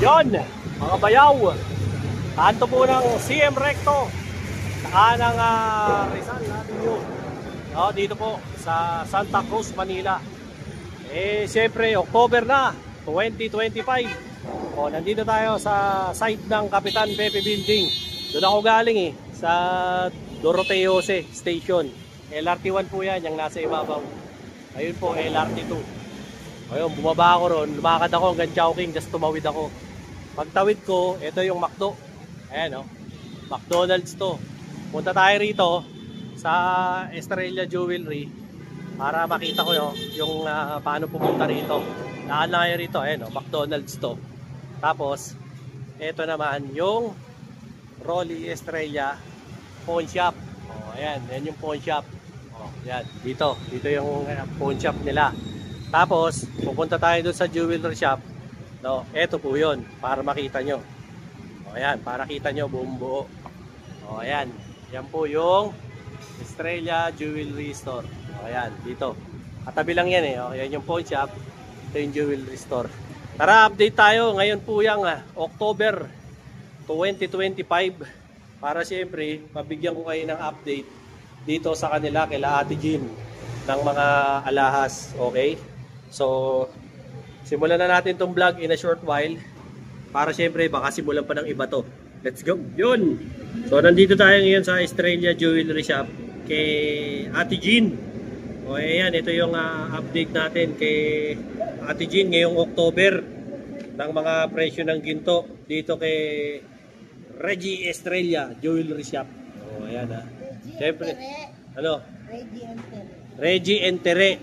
Yon, mga bayaw. Kanto po ng CM Recto. Saka ng Rizal Avenue. No, dito po sa Santa Cruz, Manila. Siyempre, October na, 2025. Nandito tayo sa site ng Kapitan Pepe Building. Doon ako galing sa Doroteo Jose Station. LRT1 po yan, yung nasa ibabaw. Ayun po, LRT2. Ayun, bumaba ako ron, lumakad ako hanggang Chowking, just tumawid ako. Pagtawid ko, ito yung McDo. Ayan McDonald's to. Punta tayo rito sa Estrella Jewelry para makita ko yung paano pumunta rito. Daan na kayo rito, ayan McDonald's to. Tapos, ito naman yung Rolly Estrella Pawn Shop. Ayan, yan yung pawn shop. Yan, dito yung pawn shop nila. Tapos, pupunta tayo doon sa jewelry shop. No, ito po 'yon para makita nyo. Ayan, para kita nyo buong buo. Ayan, yan po yung Estrella Jewelry Store. Ayan, dito. Katabi lang yan Ayan yung pawn shop. Ito yung jewelry store. Tara, update tayo. Ngayon po yung October 2025. Para siyempre, pabigyan ko kayo ng update dito sa kanila, kila Ate Jean, ng mga alahas. Okay? So, simulan na natin tong vlog in a short while. Para syempre, baka simulan pa ng iba to. Let's go! Yun! So, nandito tayo ngayon sa Estrella Jewelry Shop kay Ate Jean. Ayan, ito yung update natin kay Ate Jean ngayong October ng mga presyo ng ginto dito kay Reggie Estrella Jewelry Shop. Ayan Syempre, Reggie Entere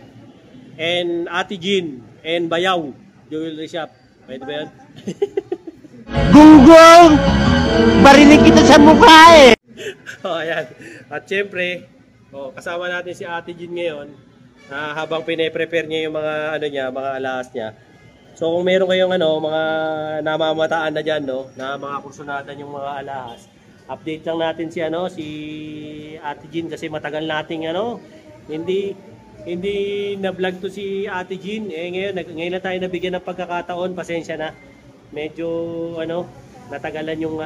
and Ate Jean and Bayaw Jewelry Shop. Pwede ba yan? Gunggong! Barinig kita sa mukha Ayan. At syempre, kasama natin si Ate Jean ngayon habang pine-prepare niya yung mga mga alahas niya. So kung meron kayong mga namamataan na diyan na mga kursunatan yung mga alahas, update lang natin si Ate Jean kasi matagal nating hindi na-vlog to si Ate Jean. Ngayon na tayo nabigyan ng pagkakataon. Pasensya na. Medyo natagalan yung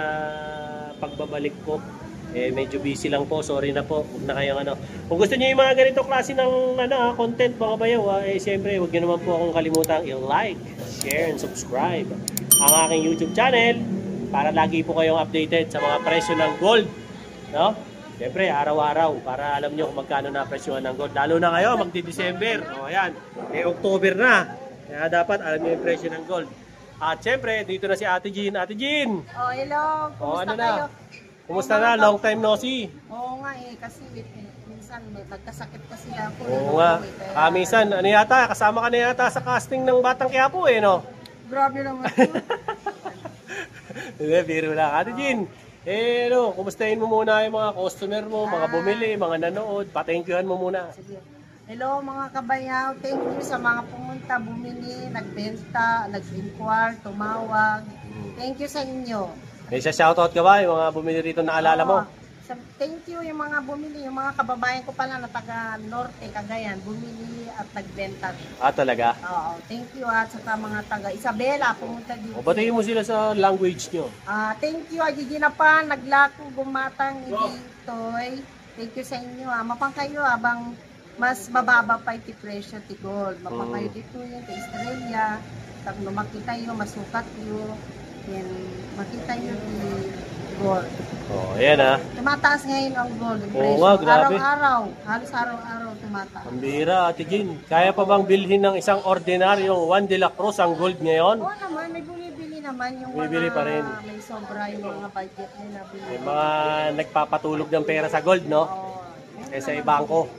pagbabalik ko. Medyo busy lang po. Sorry na po. Huwag na kayong Kung gusto niyo yung mga ganito klase ng content mga bayaw, siyempre huwag niyo naman po akong kalimutang i-like, share, and subscribe ang aking YouTube channel para lagi po kayong updated sa mga presyo ng gold. No? Siyempre, araw-araw para alam nyo kung magkano na presyohan ng gold. Lalo na kayo, magdi-December. Ayan, October na. Kaya dapat alam nyo yung presyo ng gold. At siyempre, dito na si Ate Jean. Ate Jean! Hello! Kumusta kayo? Kumusta na? Long time no see. Oo nga kasi minsan nagkasakit kasi ako. Oo nga. Minsan, kasama ka na yata sa casting ng Batang Quiapo no? Grabe naman. Hindi, biro lang. Ate Jean! Kumustahin mo muna yung mga customer mo, mga bumili, mga nanood. Pa-thankyuhan mo muna. Sige. Hello mga kabayaw. Thank you sa mga pumunta, bumili, nagbenta, nag-inquire, tumawag. Thank you sa inyo. May shoutout ka ba yung mga bumili rito na alala mo? Thank you yung mga bumili, yung mga kababayan ko pala na taga Norte, Cagayan, bumili at nagbenta. Talaga? Oo, thank you at saka mga taga Isabela, pumunta dito. Batiin mo sila sa language nyo. Thank you, Agiginapan, naglako, gumatang, Toy. Thank you sa inyo. Mapang kayo abang mas mababa pa iti presyo ti gold. Mapang kayo dito yung kay Estrella. Tapos makita nyo, masukat nyo. Yan, makita nyo ti gold. Ayan Tumataas ngayon ang gold. Nga, grabe. Araw-araw. Halos araw-araw tumataas. Ang bira, Ate Jean. Kaya pa bang bilhin ng isang ordinaryong Juan de la Cruz ang gold ngayon? Oo naman, may bumibili naman yung bumibili pa rin. May sobra yung mga budget nila. May mga nagpapatulog ng pera sa gold, no? Kaysa ibangko.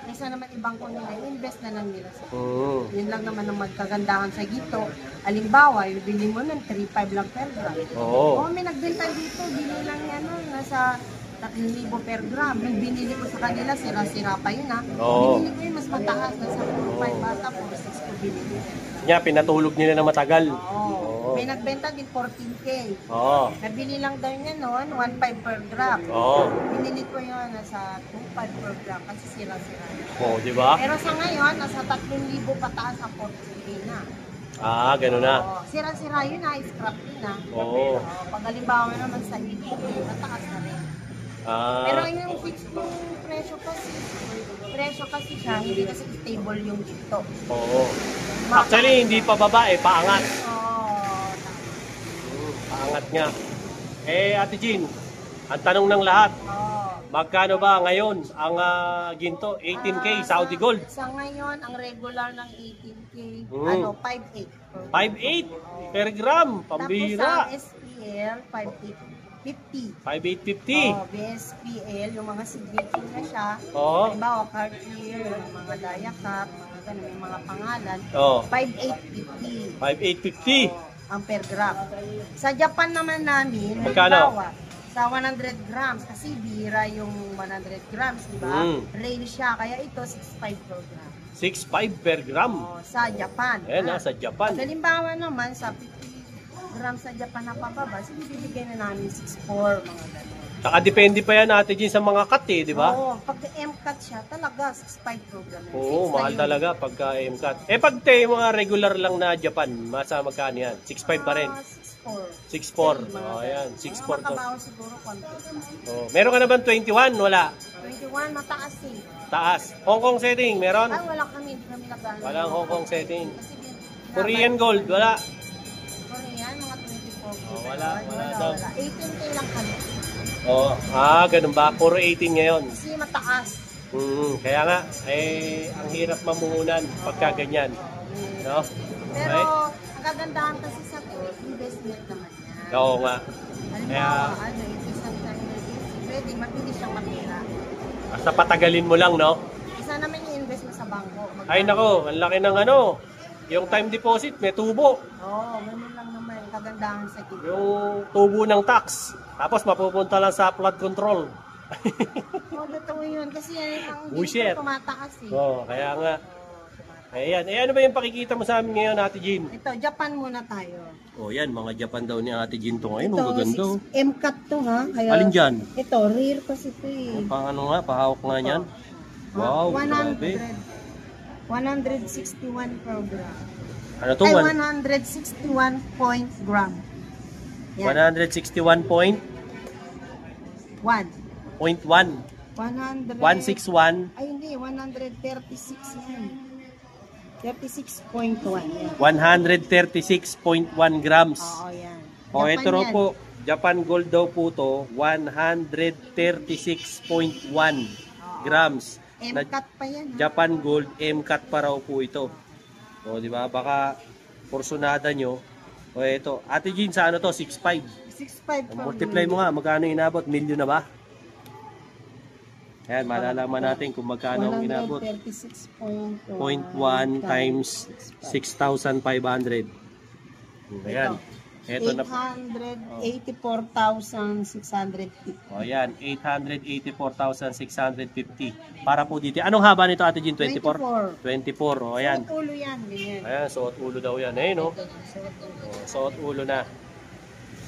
Kaysa naman ibangko nila, invest na lang nila sa gold. Yun lang naman ang magkagandahan sa gito. Alimbawa, yung bili mo nun, 3.5 lang per gram. Oo, may nagbenta dito, bili lang yan, nasa 3,000 per gram. Yung binili mo sa kanila, sira-sira pa yun Binili ko yun, mas mataas, nasa 4.5 bata, 4.6 ko binili. Pinatulog nila na matagal. May nagbenta din 14K. Nabili lang daw niya noon, 1.5 per gram. Binili ko yun, nasa 2.5 per gram, kasi sira-sira. Diba? Pero sa ngayon, nasa 3,000 pataas ang 14K na. Ah, gano'n na. Oo, sira-sira yun na, scrap yun na. Oo. Pag halimbawa naman sa ito, mataas na rin. Pero Ah, yung fix yung presyo kasi siya, hindi kasi stable yung ito. oo. Actually, hindi pa baba eh, paangat. Oo. Paangat nga. Ate Jean, ang tanong ng lahat, magkano ba ngayon ang ginto? 18K, Saudi Gold. Sa ngayon, ang regular ng 18K, 5.8. 5.8 per gram, pambira. Tapos sa SPL, 5.850. 5.850. BSPL, yung mga signature na siya. Oo. Halimbawa, Cartier, yung mga Diacap, mga ganun, may mga pangalan. Oo. 5.850. 5.850. Ang per gram. Sa Japan naman namin, Magkano? halimbawa, sa 100 grams, kasi bira yung 100 grams, di ba? Rail siya, kaya ito 6.5 per gram. 6.5 per gram. Sa Japan. Ayan, nasa Japan. Halimbawa naman, sa 50 grams sa Japan na pababa, bibigyan na namin 6.4, mga ganun. Saka depende pa yan natin din sa mga cut eh, di ba? Oo, pag M-cut siya, talaga 6.5 program. Oo, mahal talaga pagka M-cut. Pag mga regular lang na Japan, masa magkano yan? 6.5 pa rin. 6.4. 6.4. Oh, ayan, 6.4 to. Makabaw siguro konti. Oh, meron ka na ba 21? Wala. 21, mataas eh. Taas. Hong Kong setting, meron? Ay, wala kami, hindi kami nagdala. Walang Hong Kong setting. Kasi Korean gold, wala. Korean, mga 24. Oh, wala daw. 18K lang kami. Oh, ganun ba? Puro 18 ngayon. Kasi mataas. Kaya nga, ang hirap mamuhunan pagka ganyan. No? Pero, Okay? ang kagandahan kasi sa investment naman yan. Oo nga. Halimbawa, isang emergency, pwede, mabilis siyang matira. Basta patagalin mo lang, no? Isa naman i-invest mo sa bangko. Ay nako, ang laki ng yung time deposit, may tubo. Oo, ganun lang naman. Kagandahan sa gito. Yung tubo ng tax. Tapos mapupunta lang sa flood control. Oo, totoo yun. Kasi yan, ang Bullshit. dito tumataas eh. Oo, kaya nga. Ayan. Ano ba yung pakikita mo sa amin ngayon, Ate Jean? Ito, Japan muna tayo. Oh, yan. Mga Japan daw ni Ate Jean to ngayon. Ito, Ang gaganda. 6M-cut to ha. Kaya, Alin dyan? Ito, rare kasi ito eh. Paano nga? Pahawak nga niyan. Wow, 100. grabe. 161 per gram. Ano to? Ay, 161 point gram. Yan. 161 point? 1. Point 1. 100. 161. Ay, hindi. 136 yan. 36.1 yan. 136.1 grams. Oo, yan. O, Japan ito raw yan. po. Japan gold daw po to. 136.1 grams. M-cut pa yan. Ha? Japan gold, M-cut pa raw po ito. O, di ba? Baka porsunada nyo. O, ito. Ate Jean, sa ano to? 6.5. 6.5 per Multiply mo nga. Magkano inabot? Million na ba? Ayan, malalaman natin kung magkano ang inabot. 0.1 times 6,500. Ayan. Ito na po. 884,650. O yan, 884,650. Para po dito. Anong haba nito, Ate Jean? 24? 24. O yan. Suot ulo yan. Ganyan. Ayan, suot ulo daw yan. Ayun, no? Ito, suot ulo. O, suot ulo na.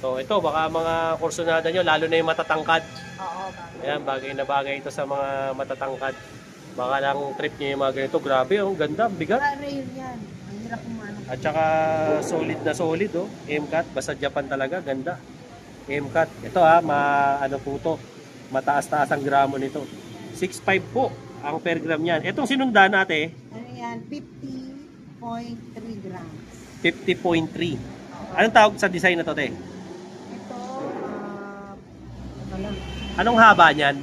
So ito, baka mga kursunada nyo, lalo na yung matatangkad. Oo, bagay. Ayan, bagay na bagay ito sa mga matatangkad. Baka lang trip nyo yung mga ganito. Grabe, ang ganda, bigat. Rare yan. Ang hirap kumano. At saka solid na solid, oh. M-cut, basta Japan talaga, ganda. M-cut. Ito ano po to, mataas-taas ang gramo nito. 6.5 po ang per gram yan. Itong sinundan natin, Ano yan? 50.3 grams. 50.3. Anong tawag sa design na to, te? Ito, ano lang, Anong haba niyan?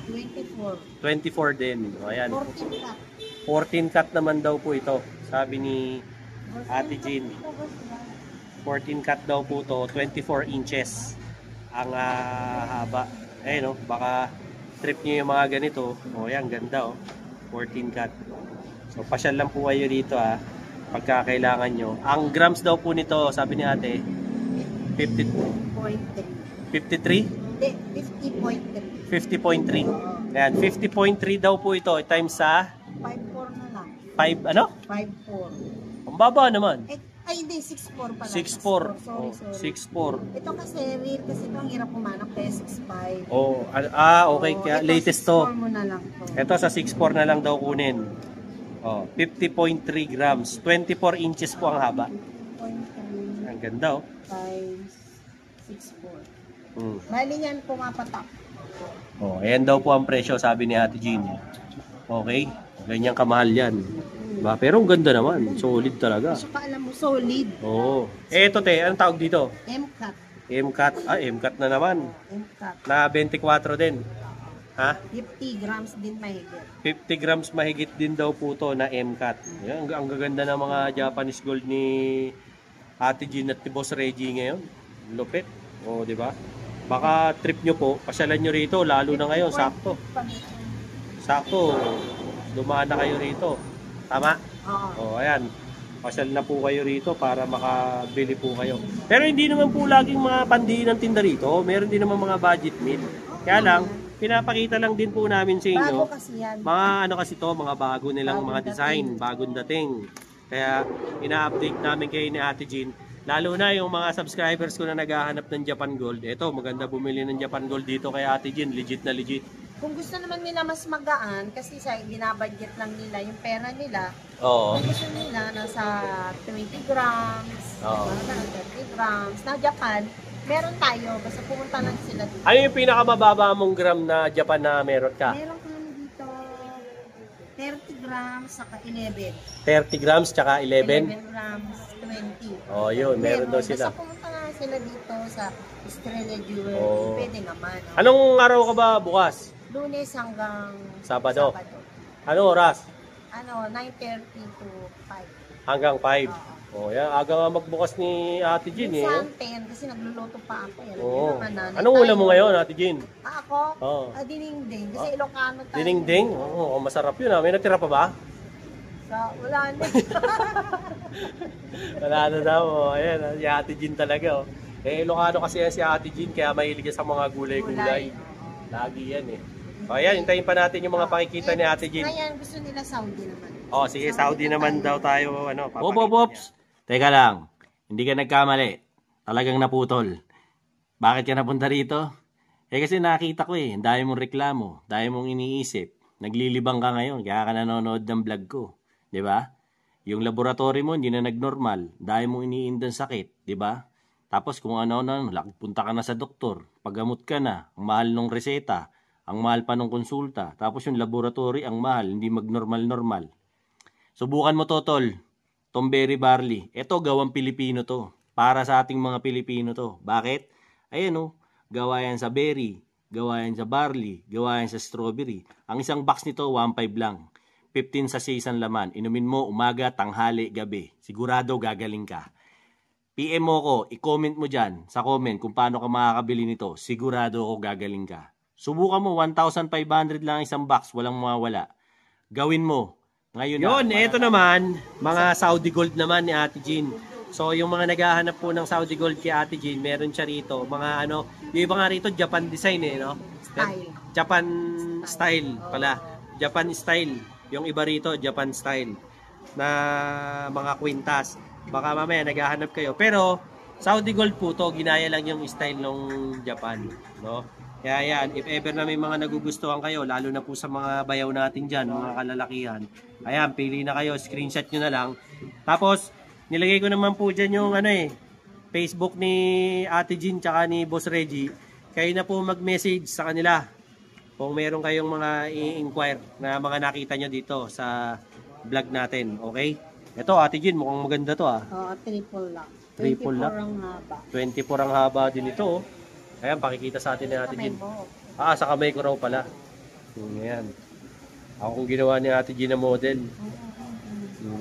24. 24 din. O, ayan. 14 cut. 14 cut naman daw po ito. Sabi ni Ate Jean. 14 cut daw po to, 24 inches ang haba. Ayun, no? Baka trip niyo yung mga ganito. O yan, ganda, 14 cut. So pasyal lang po kayo dito, pagka kailangan nyo. Ang grams daw po nito, sabi ni ate, 50.3. 53? Hindi, 50.3. 50.3. Ayan, 50.3 daw po ito times sa 5.4 na lang. 5, ano? 5.4. Ang baba naman. Ay, hindi, 6.4 pala. 6.4. Sorry, Oh, sorry. 6.4. Ito kasi rare, kasi ito ang hirap pumanap kaya 6.5. Oh, okay, kaya ito, latest to. 6.4 mo na lang to. Ito sa 6.4 na lang daw kunin. Oh, 50.3 grams. 24 inches po ang haba. 50.3. Ang ganda, oh. Times 6.4. Hmm. Bali niyan pumapatak. Oh, ayan daw po ang presyo, sabi ni Ate Jean. Okay, ganyan kamahal yan. Diba? Pero ang ganda naman, solid talaga. So alam mo, solid. Oo. Ito te, anong tawag dito? MCAT. MCAT. MCAT na naman. MCAT. Na 24 din. Ha? 50 grams din mahigit. 50 grams mahigit din daw po to na MCAT. Yan, ang gaganda ng mga Japanese gold ni Ate Jean at ni Boss Reggie ngayon. Lupit. O, di ba? Baka trip nyo po, pasyalan nyo rito, lalo na ngayon, sakto. Sakto, dumaan na kayo rito. Tama? Oo. O, ayan. Pasyal na po kayo rito para makabili po kayo. Pero hindi naman po laging mga pandiin ng tinda rito. Meron din naman mga budget meal. Kaya lang, pinapakita lang din po namin sa inyo. Bago kasi yan. Mga ano kasi to, mga bago nilang mga design, bagong dating. Kaya ina-update namin kayo ni Ate Jean. Lalo na yung mga subscribers ko na naghahanap ng Japan Gold. Ito, maganda bumili ng Japan Gold dito kay Ate Jean. Legit na legit. Kung gusto naman nila mas magaan, kasi sa binabudget lang nila yung pera nila, Oo. kung gusto nila nasa 20 grams, Oo. 30 grams, na Japan, meron tayo. Basta pumunta lang sila dito. Ano yung pinakamababa mong gram na Japan na meron ka? Meron kami dito 30 grams saka 11. 30 grams tsaka 11? 11 grams, 20. Oh, yun. Meron daw sila. Basta pumunta nga sila dito sa Estrella Jewelry. Oo. Pwede naman. Oh. Anong araw ka ba bukas? Lunes hanggang Sabado. Anong oras? Ano, 9:30 to 5. Hanggang 5. Oh, yan. Aga nga magbukas ni Ate Jean eh. Minsan 10 kasi nagluluto pa ako. Alam niyo Oo. naman, nanay Anong ulam mo tayo. ngayon, Ate Jean? Ako? Oo. Dinengdeng. Kasi Ilocano tayo. Dinengdeng? Oo, masarap yun ah. May natira pa ba? Wala na. Wala na daw. Oh. Ayan, si Ate Jean talaga. Oh. Eh, Ilocano kasi yan si Ate Jean, kaya mahilig sa mga gulay-gulay. Lagi yan eh. O ayan, hintayin pa natin yung mga pakikita ni Ate Jean. Ngayon, gusto nila Saudi naman. Oh, sige, Saudi naman daw tayo. Ano, Ops. Teka lang, hindi ka nagkamali. Talagang naputol. Bakit ka napunta rito? Eh kasi nakita ko ang dami mong reklamo, dami mong iniisip. Naglilibang ka ngayon, kaya ka nanonood ng vlog ko. 'Di ba? Yung laboratory mo hindi na nagnormal, dami mong iniindang sakit, 'di ba? Tapos kung ano-ano, punta ka na sa doktor, paggamot ka na, ang mahal ng reseta, ang mahal pa ng konsulta, tapos yung laboratory ang mahal, hindi magnormal-normal. Subukan mo to, tol. Tomberry barley. Ito, gawang Pilipino to. Para sa ating mga Pilipino to. Bakit? Ayan o, gawa yan sa berry, gawa yan sa barley, gawa yan sa strawberry. Ang isang box nito, 1.5 lang. 15 sa isang laman. Inumin mo umaga, tanghali, gabi. Sigurado gagaling ka. PM mo ko, i-comment mo dyan sa comment kung paano ka makakabili nito. Sigurado ako gagaling ka. Subukan mo, 1,500 lang isang box, walang mawawala. Gawin mo. Ngayon Yun, na. ito naman, mga Saudi Gold naman ni Ate Jean. So, yung mga naghahanap po ng Saudi Gold kay Ate Jean, meron siya rito. Mga ano, yung iba nga rito, Japan design no? Style. Japan style pala. Japan style. Yung iba rito, Japan style. Na mga kwintas. Baka mamaya naghahanap kayo. Pero, Saudi Gold po to, ginaya lang yung style ng Japan. No? Kaya yan, if ever na may mga nagugustuhan kayo, lalo na po sa mga bayaw natin dyan, mga kalalakihan, ayan, pili na kayo, screenshot nyo na lang. Tapos, nilagay ko naman po dyan yung Facebook ni Ate Jean tsaka ni Boss Reggie. Kayo na po mag-message sa kanila kung meron kayong mga i-inquire na mga nakita nyo dito sa vlog natin, okay? Ito, Ate Jean, mukhang maganda to Oo, triple lock. Triple 24 lock. ang haba. 24 ang haba din ito. Ayan, pakikita sa atin ni Ate Jean. Sa kamay ko raw pala. Ayan. Ako kung ginawa ni Ate Jean na model.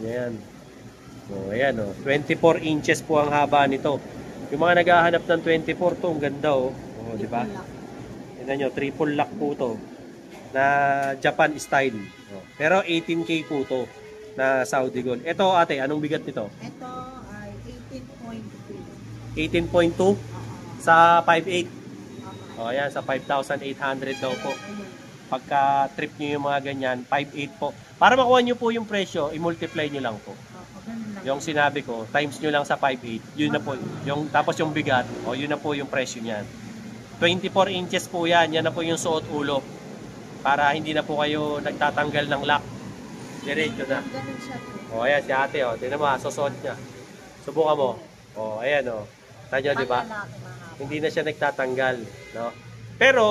Ayan. Ayan, 24 inches po ang haba nito. Yung mga naghahanap ng 24 to, ang ganda di ba? Tingnan nyo, triple lock po to. Na Japan style. Pero 18K po to na Saudi Gold. Ito ate, anong bigat nito? Ito ay 18.3. 18.2 sa 5.8. Ayan, sa 5,800 daw po. Pagka trip nyo yung mga ganyan, 5.8 po. Para makuha nyo po yung presyo, i-multiply nyo lang po. Yung sinabi ko, times nyo lang sa 5.8. Yun na po. Tapos yung bigat, yun na po yung presyo niyan. 24 inches po yan. Yan na po yung suot ulo. Para hindi na po kayo nagtatanggal ng lock. Diretso na. Ganun siya po. Ayan si ate. Tignan mo, susuot niya. Subukan mo. Oh, ayan oh. Tanya, di ba? Panlalaki mahaba. Hindi na siya nagtatanggal, no? Pero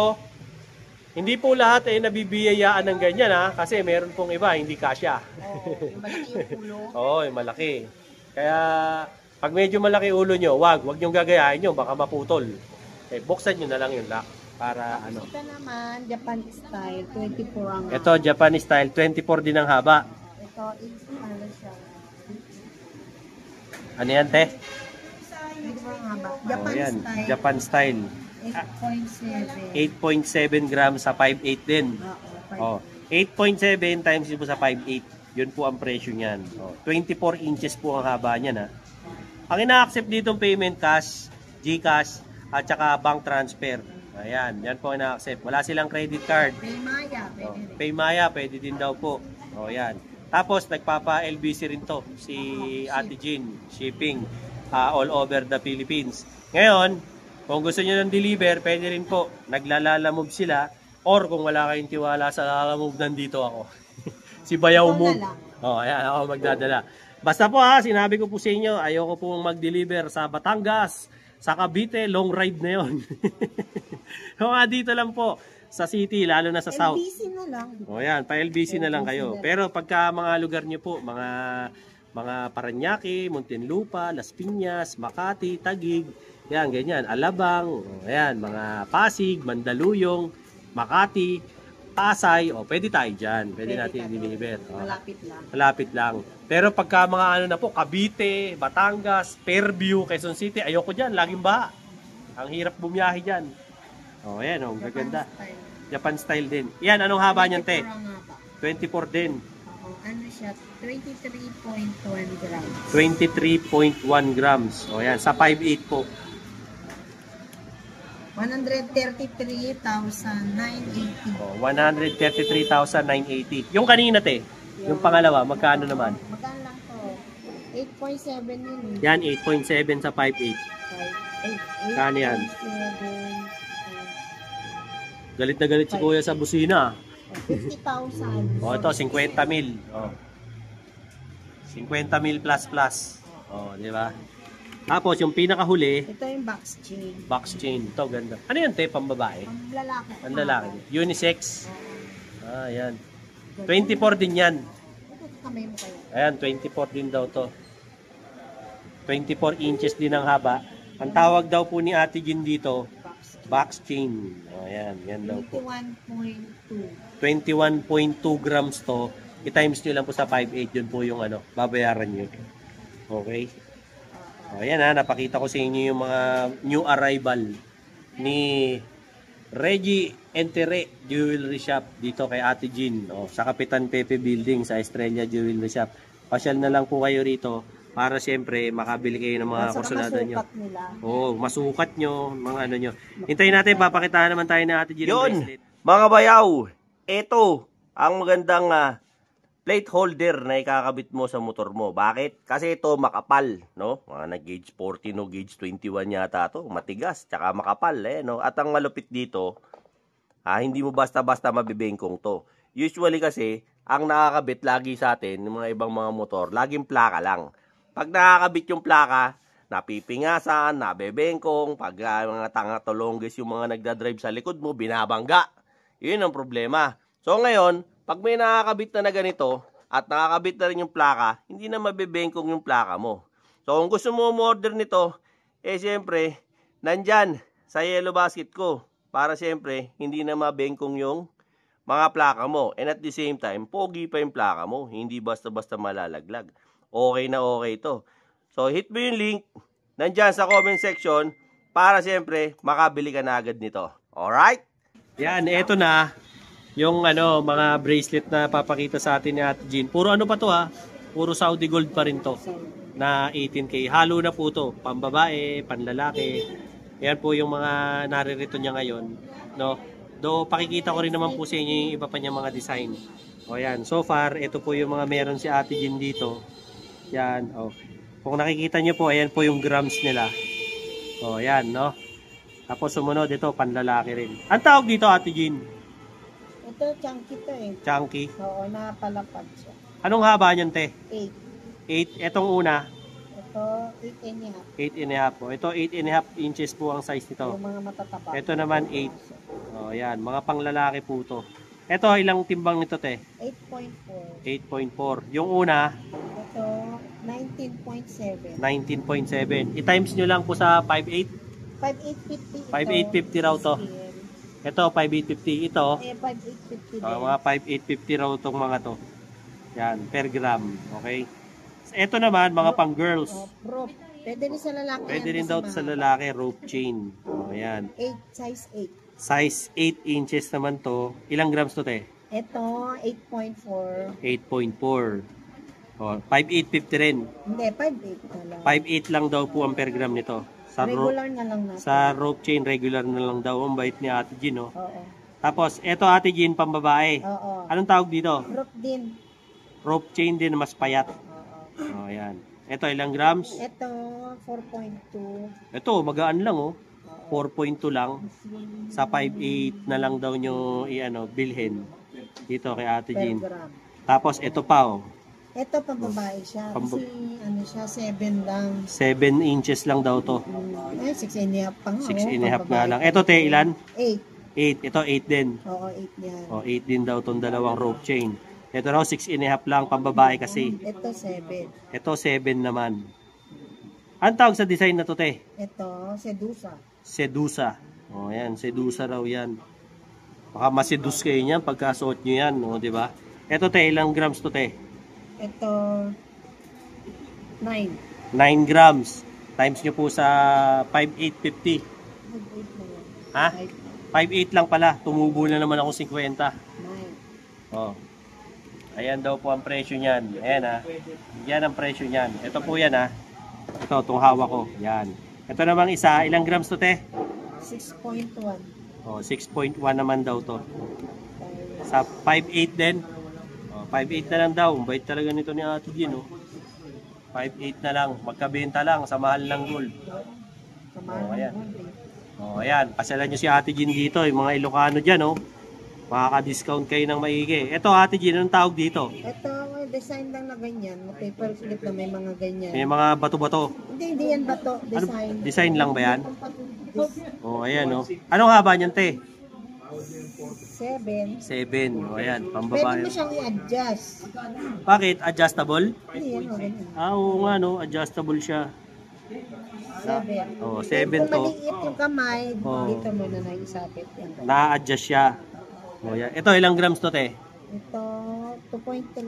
hindi po lahat ay nabibiyayaan ng ganyan ha, kasi meron pong iba hindi kasya. Oo, yung malaki yung ulo. Oo, yung malaki. Kaya pag medyo malaki ulo nyo, wag nyo gagayahin nyo, baka maputol. Eh, buksan nyo na lang yung lock para ano. Ito naman, Japan style, 24 ang Ito, Japan style, 24 din ang haba. Ito, ano siya? Ano yan, te? 24 ang haba. Japan Oh, yan. style, Japan style. 8.7. 8.7 grams sa 5.8 din. Oo, Oh, 8.7 times po sa 5.8. Yun po ang presyo niyan. Oh, 24 inches po ang haba niyan ha. Ang ina-accept ditong payment cash, GCash, at saka bank transfer. Ayan, yan po ang ina-accept. Wala silang credit card. Paymaya, pwede Oh, rin. Paymaya, pwede din daw po. Oh, yan. Tapos nagpapa-LBC rin to si Ate Jean, shipping all over the Philippines. Ngayon, kung gusto niyo ng deliver, pwede rin po. Naglalala-move sila or kung wala kayong tiwala sa lala-move, nandito ako. Si Bayaw Ikaw Move. na lang. Oh, ayan ako magdadala. Basta po ha, sinabi ko po sa inyo, ayoko pong mag-deliver sa Batangas, sa Cavite, long ride na yon. Kung dito lang po sa city, lalo na sa south. LBC na lang. O yan, pa-LBC na lang kayo. Pero pagka mga lugar nyo po, mga Paranaque, Muntinlupa, Las Piñas, Makati, Taguig, yan, ganyan, Alabang, o, ayan, mga Pasig, Mandaluyong, Makati, Pasay, o pwede tayo dyan. Pwede natin i-deliver. O, Malapit lang. malapit lang. Pero pagka mga ano na po, Cavite, Batangas, Fairview, Quezon City, ayoko dyan, laging baha. Ang hirap bumiyahe dyan. O, ayan, o, gaganda. Style. Japan style din. Yan, anong haba niyan, te? 24 ang haba. 24 din. Oo, ano siya? 23.1 grams. 23.1 grams. O yan, sa 5.8 po. 133,980. O, 133,980. Yung kanina, te. Yung pangalawa, magkano naman? Magkano lang to? 8.7 yun. Yan, 8.7 sa 5.8. Kano yan? Galit na galit si kuya sa busina. 50,000. O, ito, 50 mil. O. 50 mil plus plus. O, di ba? Tapos, yung pinakahuli, Ito yung box chain. box chain. Ito, ganda. Ano yan, te? Pambabae? Ang lalaki. Ang lalaki. Unisex. Ah, yan. 24 din yan. Ito, kamay mo kayo. Ayan, 24 din daw to. 24 inches din ang haba. Ang tawag daw po ni Ate Jean dito, box chain. O, ayan, yan daw po. 21.2. 21.2 grams to. I-times nyo lang po sa 5.8. Yun po yung ano, babayaran nyo. Okay? O, ayan ha, napakita ko sa inyo yung mga new arrival ni Reggie Entere Jewelry Shop dito kay Ate Jean. O, sa Kapitan Pepe Building sa Estrella Jewelry Shop. Pasyal na lang po kayo rito para siyempre makabili kayo ng mga kursunada nyo. Masukat nila. Oo, masukat nyo, mga ano nyo. Hintayin natin, papakitaan naman tayo na Ate Jean ng bracelet. Mga bayaw, ito ang magandang plate holder na ikakabit mo sa motor mo. Bakit? Kasi ito makapal, no? Mga nag-gauge 40, no? Gauge 21 yata to. Matigas, tsaka makapal, no? At ang malupit dito, hindi mo basta-basta mabibengkong to. Usually kasi, ang nakakabit lagi sa atin, ng mga ibang mga motor, laging plaka lang. Pag nakakabit yung plaka, napipingasan, nabebengkong, pag mga tanga-tolongges yung mga nagdadrive sa likod mo, binabangga. Yun ang problema. So ngayon, pag may nakakabit na ganito, at nakakabit na rin yung plaka, hindi na mabibengkong yung plaka mo. So kung gusto mo order nito, siyempre, nandyan sa yellow basket ko. Para siyempre, hindi na mabengkong yung mga plaka mo. And at the same time, pogi pa yung plaka mo. Hindi basta-basta malalaglag. Okay na okay to. So hit mo yung link, nandyan sa comment section, para siyempre, makabili ka na agad nito. Alright? Yan, eto na. Yung ano, mga bracelet na papakita sa atin ni Ate Jean. Puro ano pa to ha? Puro Saudi gold pa rin to. Na 18K. Halo na po to. Pambabae, panlalaki. Yan po yung mga naririto niya ngayon. No? Do pakikita ko rin naman po sa inyo yung iba pa niya mga design. O yan. So far, ito po yung mga meron si Ate Jean dito. Yan. O. Kung nakikita nyo po, ayan po yung grams nila. O yan, no? Tapos sumunod, ito, panlalaki rin. Ang tawag dito, Ate Jean? Ito, chunky to eh. Chunky. Oo, napalapad siya. Anong haba niyan, te? 8. 8. Etong una, Ito, Ito, 8 and a half. 8 and a half po. Ito 8 and a half inches po ang size nito. Yung mga matataba. Ito naman 8. Oh, yan. Mga panglalaki po to. Ito, ilang timbang nito, te? 8.4. 8.4. Yung una, Ito, 19.7. 19.7. I-times nyo lang po sa 5.8. 5,850 ito. 5,850 raw to. Ito, 5,850. Ito, 5,850 din. mga 5,850 raw tong mga to. Yan, per gram. Okay? Ito naman, mga pang girls. Rope. Pwede rin sa lalaki. Pwede yan rin kasi daw sa mahal. lalaki, rope chain. O, yan. 8, size 8. Size 8 inches naman to. Ilang grams to, te? Ito, 8.4. 8.4. O, 5,850 rin. Hindi, 5.8 na lang. 5.8 lang daw po ang per gram nito. Regular na lang natin. Sa rope chain, regular na lang daw. Ang bait ni Ate Jean, no? Oo. Tapos, eto Ate Jean, pambabae. Oo. Anong tawag dito? Rope din. Rope chain din, mas payat. Oo. O, yan. Eto, ilang grams? Ito, 4.2. Ito, magaan lang, oh. 4.2 lang. Sa 5.8 na lang daw nyo bilhin. Dito kay Ate Per Jean. gram. Tapos, ito pa, oh. Ito, pambabae siya. Kasi, ano siya, 7 lang. 7 inches lang daw to. 6 and a half pa nga. 6 and a half nga lang. Ito, te, ilan? 8. 8. Ito, 8 din. Oo, 8 yan. O, 8 din daw tong dalawang rope chain. Ito raw, 6 and a half lang, pambabae kasi. Ito, 7. Ito, 7 naman. Ang tawag sa design na to, te? Ito, sedusa. Sedusa. O, yan. Sedusa raw yan. Baka masedus kayo niyan pagkasuot nyo yan. O, di ba? Ito, te, ilang grams to, te? Ito, 9. 9 grams. Times nyo po sa 5,850. 5.8 na yan. Ha? 5,800 lang pala. Tumubo na naman ako 50. 9. O. Ayan daw po ang presyo niyan. Ayan, ha. Yan ang presyo niyan. Ito po yan, ha. Ito, itong hawak ko. Yan. Ito namang isa. Ilang grams to, te? 6.1. O, 6.1 naman daw to. Sa 5.8 din. O, 5.8 na lang daw. Bait talaga nito ni Ate Jean, oh. 5.8 na lang. Magkabenta lang sa mahal ng gold. Kamahal ayan. ng gold eh. O, ayan. Pasyalan nyo si Ate Jean dito. Yung mga Ilocano dyan, oh. Makaka-discount kayo ng maigi. Ito, Ate Jean, anong tawag dito? Ito, design lang na ganyan. Paper clip na may mga ganyan. May mga bato-bato. Hindi yan ba to? Design. Ano, design lang ba yan? O, ayan, oh. Anong haba niyan, te? 7. 7. O, ayan. Pwede Pambabae. mo siyang i-adjust. Bakit? Adjustable? Hindi yan, o ganyan. Oo nga, no. Adjustable siya. 7. Oh, 7 Kung to. maliit yung kamay, Oh. dito mo na naisapit yan. Na-adjust siya. O, yan. Ito, ilang grams to, te? Ito, 2.3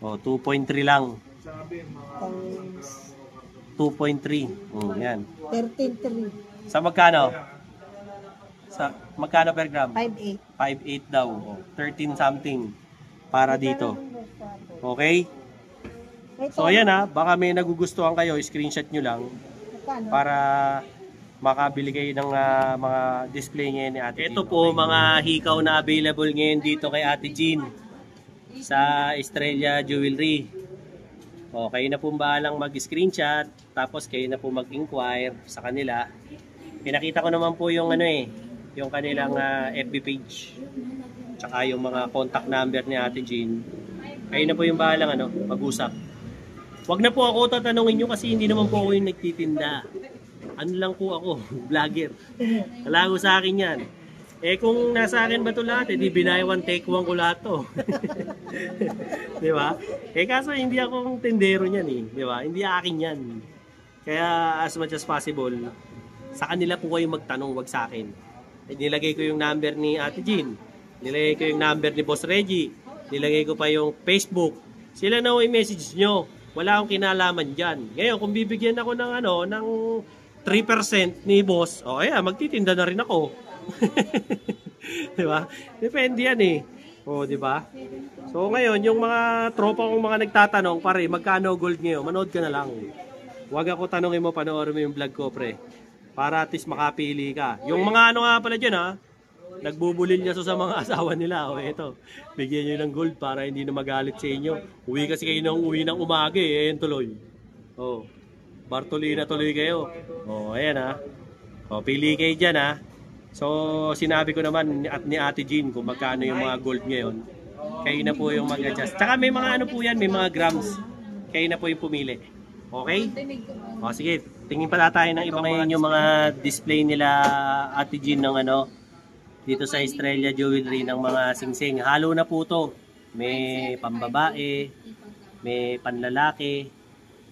O, 2.3 lang. times 2.3. Yan. 13.3. Sa magkano? Sa magkano per gram? 5.8. 5.8 daw. O, 13 something para dito. Okay? Ito, So, ayan ha. Baka may nagugustuhan kayo. Screenshot nyo lang magkano? para makabili kayo ng mga display ngayon ni Ate Jean. Ito po mga hikaw na available ngayon dito kay Ate Jean sa Estrella Jewelry. O, kayo na po bahalang mag-screenshot, tapos kayo na po mag-inquire sa kanila. Pinakita ko naman po yung yung kanilang FB page. Tsaka yung mga contact number ni Ate Jean. Kayo na po yung bahalang mag-usap. Wag na po ako tatanungin nyo kasi hindi naman po ako yung nagtitinda. Ano lang po ako, vlogger. Kalago sa akin yan. Eh kung nasa akin ba ito lahat, di binay one take one ko lahat to. Di ba? Eh kaso hindi akong tendero niyan eh. Di ba? Hindi akin yan. Kaya as much as possible, sa kanila po kayo magtanong, wag sa akin. Eh, nilagay ko yung number ni Ate Jean. Nilagay ko yung number ni Boss Reggie. Nilagay ko pa yung Facebook. Sila na yung message nyo. Wala akong kinalaman dyan. Ngayon, kung bibigyan ako ng ng 3% ni boss, magtitinda na rin ako. Di ba? Depende yan eh. O, di ba? So, ngayon, yung mga tropa kong mga nagtatanong, pare, magkano gold ngayon? Manood ka na lang. Huwag ako tanongin mo, panoorin mo yung vlog ko, pre. Para at least makapili ka. Yung mga nga pala dyan, ha? Nagbubulil niya sa mga asawa nila. O, eto. Bigyan nyo ng gold para hindi na magalit sa inyo. Uwi kasi kayo ng uwi ng umaga eh. Ayan tuloy. O. Bartolina tuloy kayo. O, ayan ha. O, pili kayo dyan ha. So, sinabi ko naman at ni Ate Jean kung magkano yung mga gold ngayon. Kayo na po yung mag-adjust. Tsaka may mga po yan, may mga grams. Kayo na po yung pumili. Okay? O sige, tingin pala tayo ng ibang yung mga display nila Ate Jean ng ano dito sa Estrella Jewelry ng mga singsing. Halo na po to. May pambabae, may panlalaki,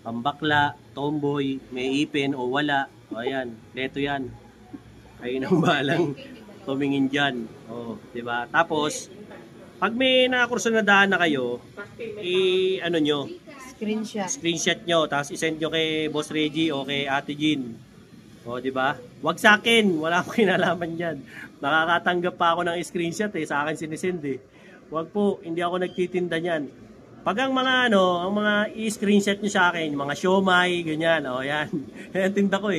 pambakla, tomboy, may ipin o wala. O ayan, leto yan. Kayo nang balang tumingin dyan. O, diba? Tapos, pag may nakakursunadahan na kayo, ano nyo, screenshot nyo, tapos isend nyo kay Boss Reggie o kay Ate Jean. O, di ba? Wag sa akin, wala akong kinalaman dyan. Nakakatanggap pa ako ng screenshot sa akin sinisend Wag po, hindi ako nagtitinda niyan. Pag ang mga ang mga i-screenshot nyo sa akin, mga siomay, ganyan, o yan. Yan tinda ko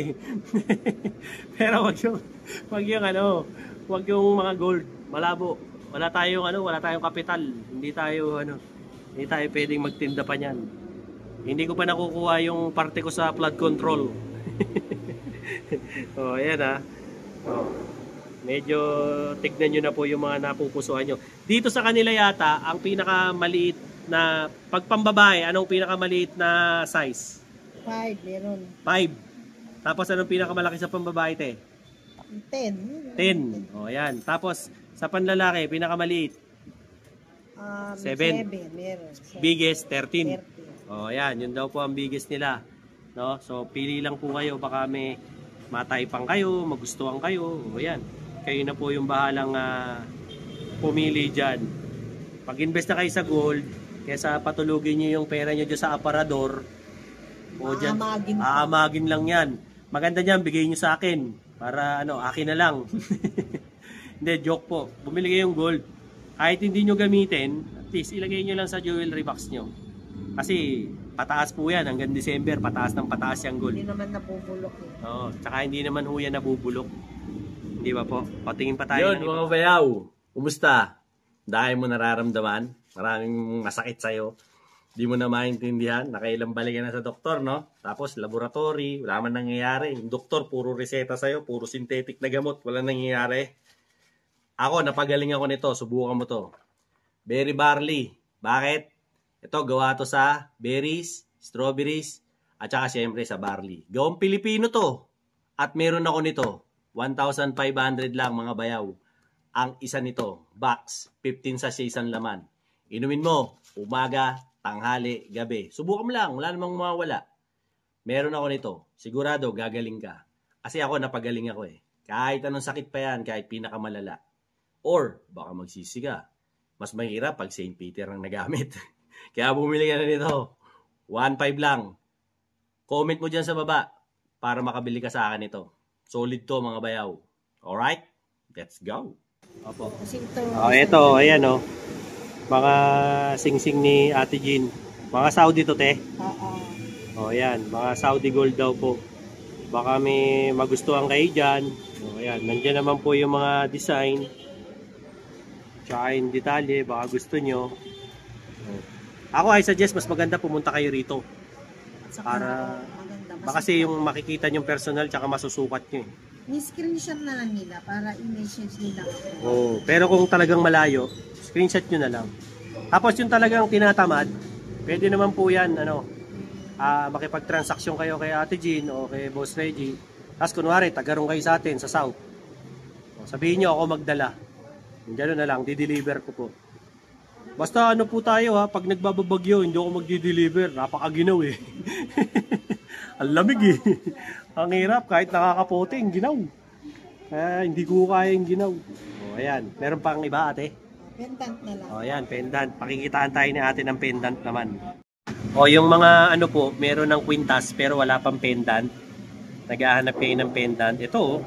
Pero wag yung mga gold, malabo. Wala tayong kapital. Hindi tayo pwedeng magtinda pa niyan. Hindi ko pa nakukuha yung parte ko sa flood control. Oh, ayan Oh. Medyo tignan nyo na po yung mga napupusuhan nyo. Dito sa kanila yata, ang pinakamaliit na pagpambabae, anong pinakamaliit na size? 5, meron. 5. Tapos anong pinakamalaki sa pambabae, te? 10. 10. O, ayan. Tapos sa panlalaki, pinakamaliit? 7. Meron. Biggest, 13. O, ayan. Yun daw po ang biggest nila. No? So, pili lang po kayo. Baka may mataipang kayo, magustuhan kayo. O, ayan. Kayo na po yung bahalang pumili dyan. Pag-invest na kayo sa gold, kesa patulugin nyo yung pera nyo dyan sa aparador, o dyan, aamagin lang yan. Maganda dyan, bigay nyo sa akin. Para akin na lang. Hindi, joke po. Bumili kayong gold. Kahit hindi nyo gamitin, at least ilagay nyo lang sa jewelry box nyo. Kasi pataas po yan. Hanggang December, pataas ng pataas yung gold. Hindi naman nabubulok. Oo, tsaka hindi naman ho yan nabubulok. Di ba po? Patingin pa tayo. Yun, mga bayaw. Kumusta? Dahil mo nararamdaman, maraming masakit sa'yo. Di mo na maintindihan, nakailang balik na sa doktor, no? Tapos laboratory, wala man nangyayari. Yung doktor, puro reseta sa'yo, puro synthetic na gamot, wala nangyayari. Ako, napagaling ako nito, subukan mo to. Berry barley. Bakit? Ito, gawa to sa berries, strawberries, at saka syempre sa barley. Gawang Pilipino to. At meron ako nito, 1,500 lang mga bayaw. Ang isa nito, box, 15 sachets ang laman. Inumin mo, umaga, tanghali, gabi. Subukan mo lang, wala namang mawawala. Meron ako nito, sigurado gagaling ka. Kasi ako napagaling ako Kahit anong sakit pa yan, kahit pinakamalala. Or, baka magsisi ka. Mas mahirap pag St. Peter ang nagamit. Kaya bumili ka na nito. 1,500 lang. Comment mo dyan sa baba para makabili ka sa akin ito. Solid to mga bayaw. Alright? Let's go. Opo. Ito, ayan mga singsing ni Ate Jean. Mga Saudi to, te. Ayan, mga Saudi gold daw po. Baka may magustuhan kayo dyan. Ayan, nandiyan naman po yung mga design. Tsaka yung detalye, baka gusto nyo. Ako, I suggest mas maganda pumunta kayo rito. Para, baka kasi yung makikita nyo personal tsaka masusukat nyo Ni-screenshot na lang nila para i-message nila. Pero kung talagang malayo, screenshot nyo na lang. Tapos yung talagang tinatamad, pwede naman po yan, makipag-transaksyon kayo kay Ate Jean o kay Boss Reggie. Tapos kunwari, tagarong kayo sa atin, sa South. Sabihin nyo ako magdala. Diyan na lang, di-deliver ko po. Basta po tayo pag nagbababagyo, hindi ako magdi-deliver. Napakaginaw Ang lamig Ang hirap, kahit nakakapote, yung ginaw. Hindi ko kaya yung ginaw. Ayan, meron pang iba ate? Pendant na lang. Ayan, pendant. Pakikitaan tayo ni ate ng pendant naman. Yung mga po, meron ng kwintas pero wala pang pendant. Naghahanap kayo ng pendant. Ito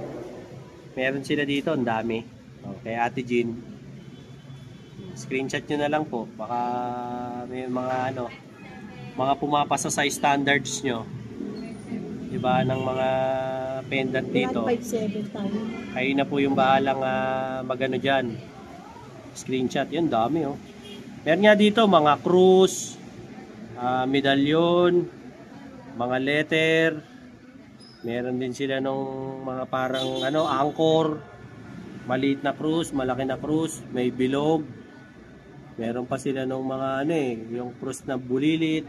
meron sila dito, ang dami. Kaya Ate Jean, screenshot nyo na lang po. Baka may mga mga pumapasa sa standards nyo. Diba, ng mga pendant dito. 157 tayo. Kayo na po yung bahalang magano dyan. Screenshot. Yun, dami Meron nga dito, mga cruise, medalyon, mga letter. Meron din sila nung mga parang anchor. Maliit na cruise, malaki na cruise, may bilog. Meron pa sila nung mga yung cruise na bulilit.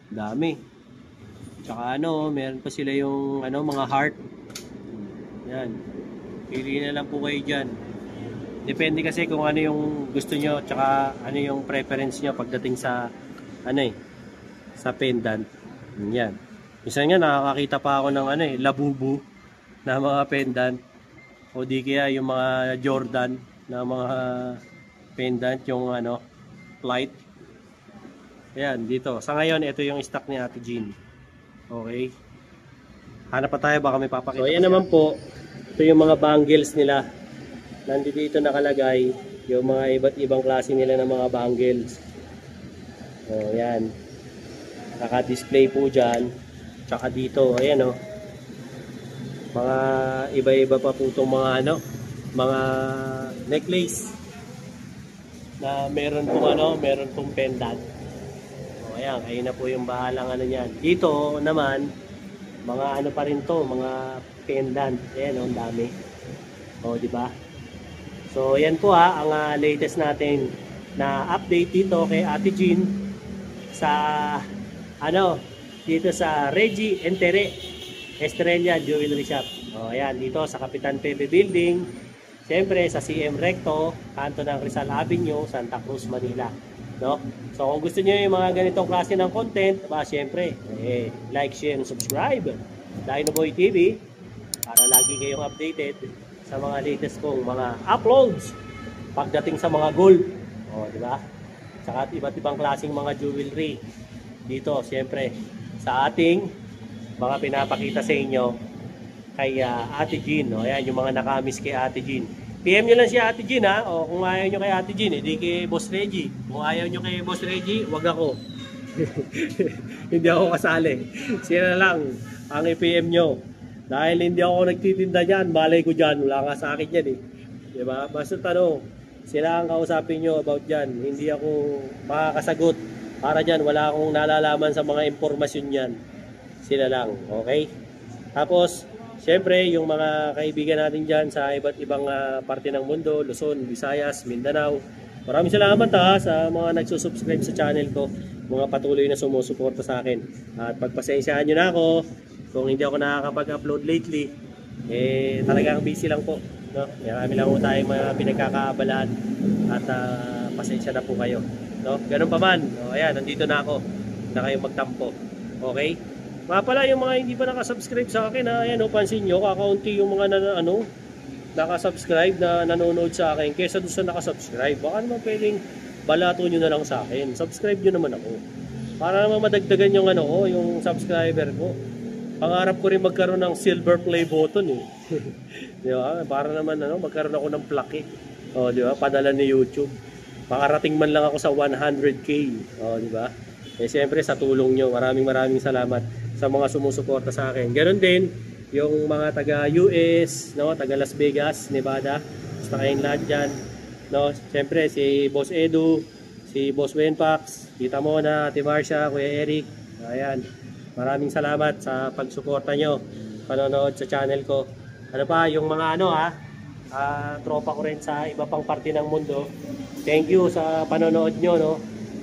Dami. Tsaka ano, meron pa sila yung ano, mga heart. Yan. Pili na lang po kayo dyan. Depende kasi kung ano yung gusto nyo, tsaka ano yung preference nyo pagdating sa ano sa pendant. Yan. Minsan nga nakakakita pa ako ng ano labubu na mga pendant. O di kaya yung mga Jordan na mga pendant, yung ano, flight. Ayan, dito. Sa ngayon, ito yung stock ni Ate Jean. Okay. Hanap pa tayo, baka may papakita. So, ayan naman po. Ito yung mga bangles nila. Nandito dito nakalagay yung mga iba't ibang klase nila ng mga bangles. O, ayan. Naka-display po dyan. Tsaka dito, ayan o. Mga iba-iba pa po itong mga ano, mga necklace na meron pong pendant. O ayan, kayo na po yung bahalang ano niyan. Dito naman, mga ano pa rin to, mga pendant. Ayan o, ang dami. O, di ba? So, ayan po ang latest natin na update dito kay Ate Jean sa ano, dito sa Reggie Entere Estrella Jewelry Shop. O, ayan, dito sa Kapitan Pepe Building. Siyempre, sa CM Recto, kanto ng Rizal Avenue, Santa Cruz, Manila. No? So, kung gusto niyo yung mga ganitong klase ng content, siyempre, like, share, and subscribe. Dinoboy TV, para lagi kayong updated sa mga latest kong mga uploads pagdating sa mga gold. O, di ba? Saka iba't ibang klaseng mga jewelry. Dito, siyempre, sa ating mga pinapakita sa inyo kay Ate Jean. O, ayan, yung mga nakamiss kay Ate Jean. PM nyo lang si Ate Jean, ha? O, kung ayaw nyo kay Ate Jean, di kay Boss Reggie. Kung ayaw nyo kay Boss Reggie, wag ako. Hindi ako kasali. Sila lang ang i-PM nyo. Dahil hindi ako nagtitinda dyan, malay ko dyan. Wala nga sa akin yan, eh. Diba? Basta tanong, sila ang kausapin nyo about dyan. Hindi ako makakasagot. Para dyan, wala akong nalalaman sa mga impormasyon yan. Sila lang, okay? Tapos, syempre, yung mga kaibigan natin dyan sa iba't ibang parte ng mundo, Luzon, Visayas, Mindanao. Maraming salamat sa mga nagsusubscribe sa channel ko, mga patuloy na sumusuporta sa akin. At pagpasensyaan nyo na ako, kung hindi ako nakakapag-upload lately, talagang busy lang po. No? Marami lang po tayong mga pinagkakaabalaan at pasensya na po kayo. No? Ganun pa man, ayan, nandito na ako na kayo magtampo. Okay? Mga pala yung mga hindi pa nakasubscribe sa akin, ayan, pansin nyo, kakaunti yung mga nakasubscribe na nanonood sa akin kaysa doon sa nakasubscribe. Baka naman pwedeng balato nyo na lang sa akin. Subscribe nyo naman ako. Para naman madagdagan yung yung subscriber ko. Pangarap ko rin magkaroon ng silver play button eh. Di ba? Para naman magkaroon ako ng plaque. O, di ba? Padala ni YouTube. Makarating man lang ako sa 100K. O, di ba? Siyempre sa tulong nyo, maraming salamat sa mga sumusuporta sa akin. Ganon din yung mga taga US, taga Las Vegas, Nevada. Basta kayong lahat dyan. Siyempre si Boss Edu, si Boss Wenpax, Tita Mona, Ate Marcia, Kuya Eric. Ayan. Maraming salamat sa pagsuporta nyo, panonood sa channel ko. Ano pa, yung mga tropa ko rin sa iba pang parte ng mundo. Thank you sa panonood nyo,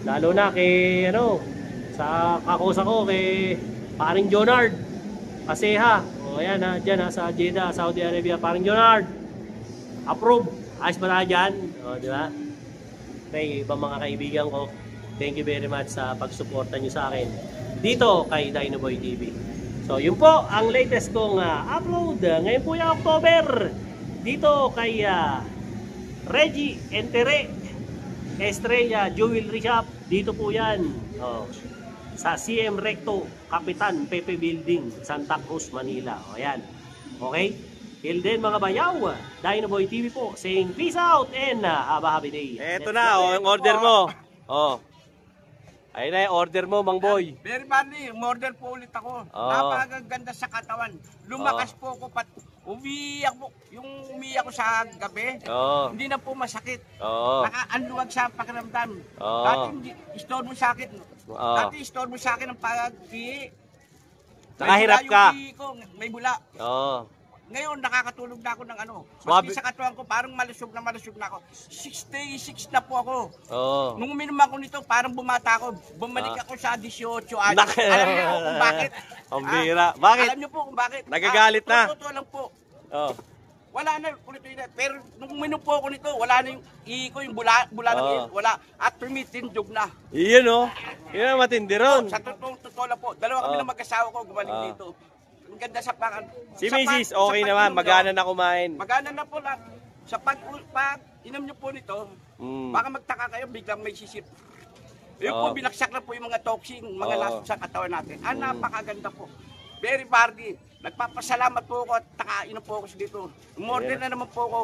Lalo na kay, sa kakosa ko, kay Paring Jonard Paseha. O, ayan dyan sa Jeddah, Saudi Arabia. Paring Jonard, approve. Ayos ba na dyan? O, di ba? Okay, ibang mga kaibigan ko, thank you very much sa pagsuporta nyo sa akin dito kay Dinoboy TV. So, yun po ang latest kong upload. Ngayon po yung October. Dito kay Reggie Entere Estrella Jewelry Shop. Dito po yan. Sa CM Recto, Kapitan Pepe Building, Santa Cruz, Manila. O, ayan. Okay? Till then mga bayaw, Dinoboy TV po saying peace out and have a happy day. Eto na, yung order mo. Ayun na yung order mo, Mang Boy. Very funny, umorder po ulit ako. Napakaganda sa katawan. Lumakas po ako umiyak po. Yung umiyak ko sa gabi, hindi na po masakit. Nakaanluwag sa pakiramdam. Dati store mo sa akin. Dati store mo sa akin ang pag-i. Nakahirap ka. May bula. ngayon nakakatulog na ako ng ano. Swabe. Maski sa katawan ko, parang malusog na ako. 66 na po ako. Oo. Nung uminom ako nito, parang bumata ako. Bumalik ako sa 18 anos. Nak- Alam niyo kung bakit? Ang bira. Bakit? Alam niyo po kung bakit? Nagagalit na. Totoo lang po. Oh. Wala na ulit na. Pero nung uminom po ako nito, wala na yung ko, yung bula ng il, wala. At tumitindog na. Iyon oh. Yun ang matindi ron. Sa totoo lang po. Dalawa kami ng mag-asawa ko gumaling dito. Ang ganda sa pakan. Si Mrs. okay naman, magana na kumain. Magana na po lahat. Sa pag inom niyo po nito, baka magtaka kayo, biglang may sisip. Yung po, binaksak na po yung mga toxin, mga laso sa katawan natin. Napakaganda po. Very Bardi. Nagpapasalamat po ako at nakainom po ako dito. Umorder na naman po ako.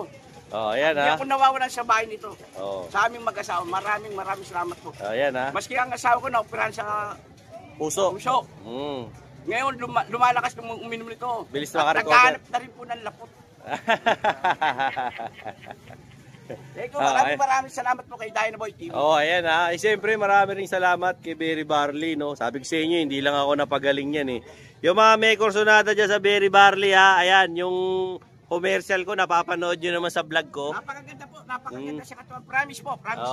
Ayan Hindi ha. ako nawawalan sa bahay nito. Oh. Sa aming mag-asawa. Maraming salamat po. Ayan ha. Maski ang asawa ko na-operahan sa Puso. puso. Ngayon, lumalakas nung uminom nito. Bilis At makarecover. naghahanap na rin po ng lapot. Maraming salamat po kay Dynaboy TV. Ayan ha. Siyempre marami rin salamat kay Berry Barley, no. Sabi ko sa inyo, hindi lang ako napagaling yan eh. Yung mga may kursonada dyan sa Berry Barley ha, ayan, yung commercial ko, napapanood nyo naman sa vlog ko. Napakaganda po, napakaganda sa katawan. Promise po, promise.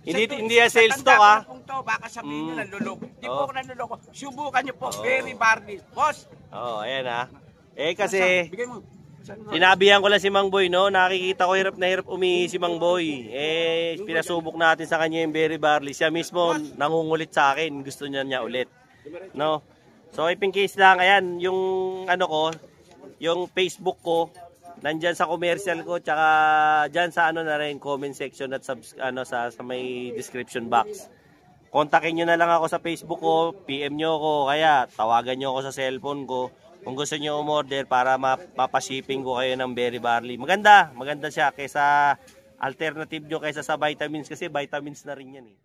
Hindi yan sales talk ha. Baka sabihin nyo nanluloko. Hindi po ako nanluloko. Subukan nyo po, Berry Barley. Boss! Ayan ha. Kasi, bigay mo. sinabihan ko lang si Mang Boy, no? Nakikita ko hirap na hirap umihi si Mang Boy. Pinasubok natin sa kanya yung Berry Barley. Siya mismo nangungulit sa akin. Gusto niya ulit. No? So, if in case lang, ayan, yung ano ko, yung Facebook ko, nandyan sa commercial ko, tsaka dyan sa ano na rin, comment section at sa may description box. Kontakin nyo na lang ako sa Facebook ko, PM nyo ako, kaya tawagan nyo ako sa cellphone ko. Kung gusto nyo umorder para mapashipping ko kayo ng Berry Barley. Maganda siya kaysa alternative nyo kaysa sa vitamins kasi vitamins na rin yan eh.